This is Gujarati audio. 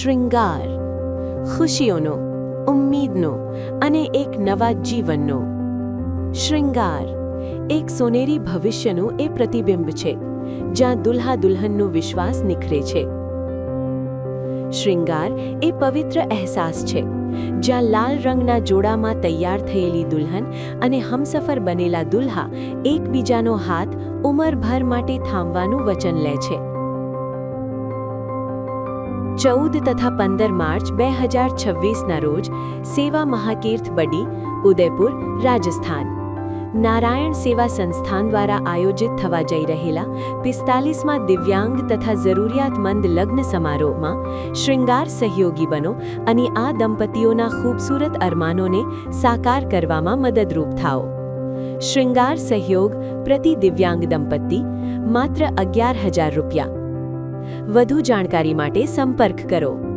શૃંગાર, ખુશીઓનો, ઉમ્મીદનો અને એક નવા જીવનનો. શૃંગાર એક સોનેરી ભવિષ્યનું એ પ્રતિબિંબ છે, જ્યાં દુલ્હા દુલ્હનનો વિશ્વાસ નિખરે છે. શૃંગાર એ પવિત્ર અહેસાસ છે, જ્યાં લાલ રંગના જોડામાં તૈયાર થયેલી દુલ્હન અને હમસફર બનેલા દુલ્હા એકબીજાનો હાથ ઉંમરભર માટે થાંભવાનું વચન લે છે. 14 તથા 15 માર્ચ 2026ના રોજ સેવા મહાતીર્થ બડી, ઉદયપુર, રાજસ્થાન, નારાયણ સેવા સંસ્થાન દ્વારા આયોજિત થવા જઈ રહેલા 45મા દિવ્યાંગ તથા જરૂરિયાતમંદ લગ્ન સમારોહમાં શૃંગાર સહયોગી બનો અને આ દંપતીઓના ખૂબસૂરત અરમાનોને સાકાર કરવામાં મદદરૂપ થાઓ. શૃંગાર સહયોગ પ્રતિ દિવ્યાંગ દંપતી માત્ર ₹11,000. વધુ જાણકારી માટે સંપર્ક કરો.